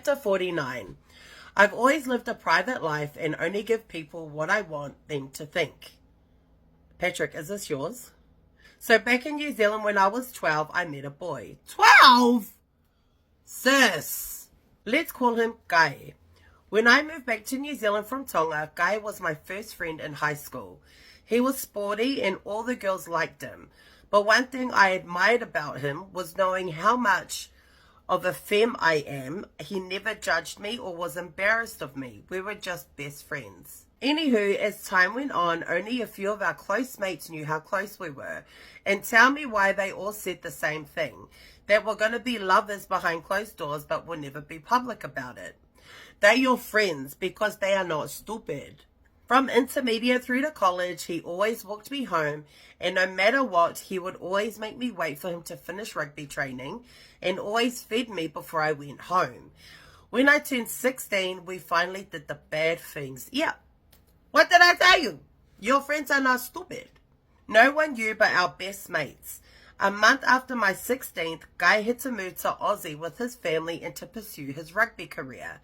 Chapter 49. I've always lived a private life and only give people what I want them to think. Patrick, is this yours? So back in New Zealand when I was 12, I met a boy. 12? Sis. Let's call him Guy. When I moved back to New Zealand from Tonga, Guy was my first friend in high school. He was sporty and all the girls liked him. But one thing I admired about him was knowing how much of a femme I am. He never judged me or was embarrassed of me. We were just best friends. Anywho, as time went on, only a few of our close mates knew how close we were. And tell me why they all said the same thing. That we're going to be lovers behind closed doors, but we'll never be public about it. They're your friends because they are not stupid. From intermediate through to college, he always walked me home, and no matter what, he would always make me wait for him to finish rugby training and always fed me before I went home. When I turned 16, we finally did the bad things. Yeah. What did I tell you? Your friends are not stupid. No one knew but our best mates. A month after my 16th, Guy had to move to Aussie with his family and to pursue his rugby career.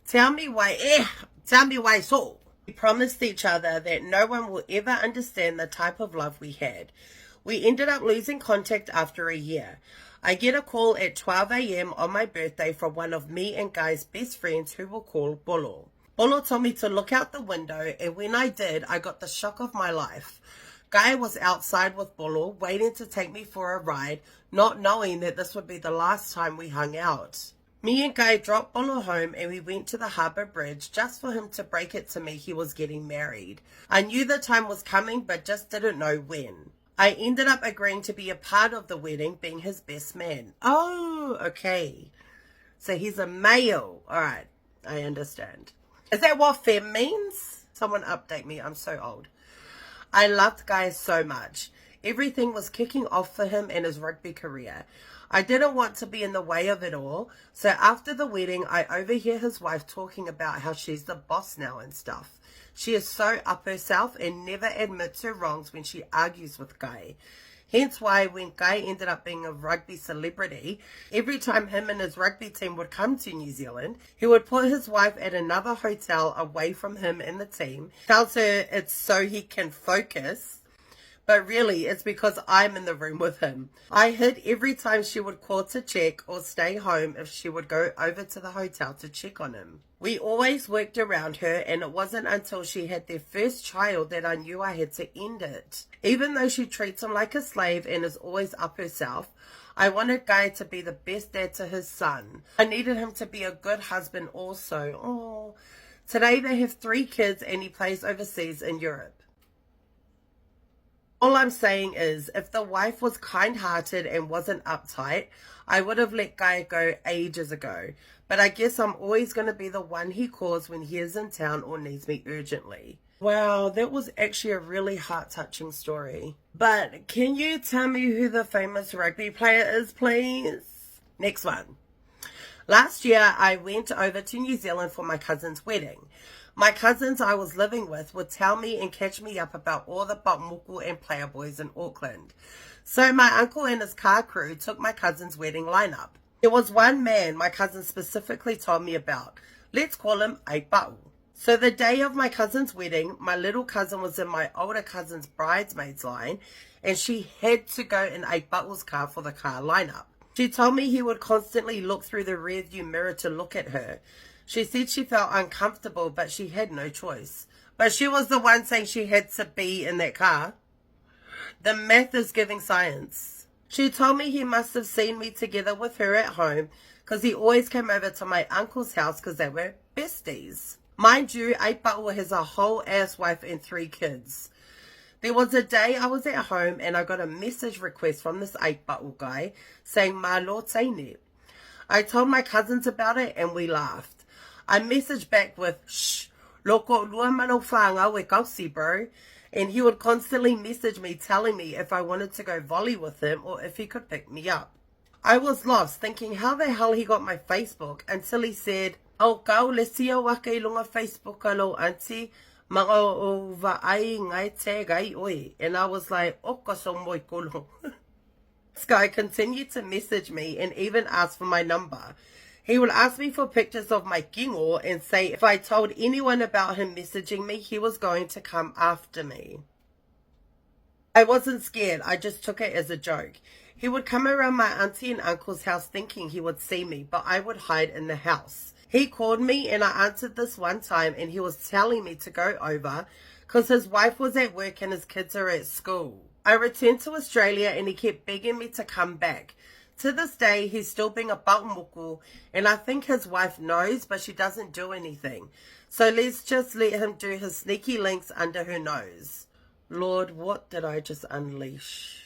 Tell me why so. We promised each other that no one will ever understand the type of love we had. We ended up losing contact after a year. I get a call at 12 a.m. on my birthday from one of me and Guy's best friends who we'll call Bolo. Bolo told me to look out the window, and when I did, I got the shock of my life. Guy was outside with Bolo, waiting to take me for a ride, not knowing that this would be the last time we hung out. Me and Guy dropped Bolo home and we went to the harbour bridge just for him to break it to me he was getting married. I knew the time was coming but just didn't know when. I ended up agreeing to be a part of the wedding, being his best man. Oh, okay. So he's a male. Alright, I understand. Is that what femme means? Someone update me, I'm so old. I loved Guy so much. Everything was kicking off for him and his rugby career. I didn't want to be in the way of it all, so after the wedding, I overhear his wife talking about how she's the boss now and stuff. She is so up herself and never admits her wrongs when she argues with Guy. Hence why when Guy ended up being a rugby celebrity, every time him and his rugby team would come to New Zealand, he would put his wife at another hotel away from him and the team, tells her it's so he can focus. But really, it's because I'm in the room with him. I hid every time she would call to check or stay home if she would go over to the hotel to check on him. We always worked around her, and it wasn't until she had their first child that I knew I had to end it. Even though she treats him like a slave and is always up herself, I wanted Guy to be the best dad to his son. I needed him to be a good husband also. Oh, today they have 3 kids and he plays overseas in Europe. All I'm saying is, if the wife was kind-hearted and wasn't uptight, I would have let Guy go ages ago. But I guess I'm always going to be the one he calls when he is in town or needs me urgently. Wow, that was actually a really heart-touching story. But can you tell me who the famous rugby player is, please? Next one. Last year, I went over to New Zealand for my cousin's wedding. My cousins I was living with would tell me and catch me up about all the Botmuku and player boys in Auckland. So my uncle and his car crew took my cousin's wedding lineup. There was one man my cousin specifically told me about. Let's call him Aipau. So the day of my cousin's wedding, my little cousin was in my older cousin's bridesmaids line, and she had to go in Aipau's car for the car lineup. She told me he would constantly look through the rearview mirror to look at her. She said she felt uncomfortable, but she had no choice. But she was the one saying she had to be in that car. The math is giving science. She told me he must have seen me together with her at home because he always came over to my uncle's house because they were besties. Mind you, Aipau has a whole ass wife and 3 kids. There was a day I was at home and I got a message request from this Aipau guy saying, "Malo teine." I told my cousins about it and we laughed. I messaged back with, "Shh, loko lua mano whanga we kausi, bro." And he would constantly message me telling me if I wanted to go volley with him or if he could pick me up. I was lost, thinking how the hell he got my Facebook, until he said, "Oh, kau le sia waka I lunga Facebook alo auntie, mga o vaai ngai te gai oi." And I was like, "Oka so moi kolo." This guy continued to message me and even asked for my number. He would ask me for pictures of my kingo and say if I told anyone about him messaging me, he was going to come after me. I wasn't scared, I just took it as a joke. He would come around my auntie and uncle's house thinking he would see me, but I would hide in the house. He called me and I answered this one time and he was telling me to go over because his wife was at work and his kids are at school. I returned to Australia and he kept begging me to come back. To this day, he's still being a paumuku, and I think his wife knows, but she doesn't do anything. So let's just let him do his sneaky links under her nose. Lord, what did I just unleash?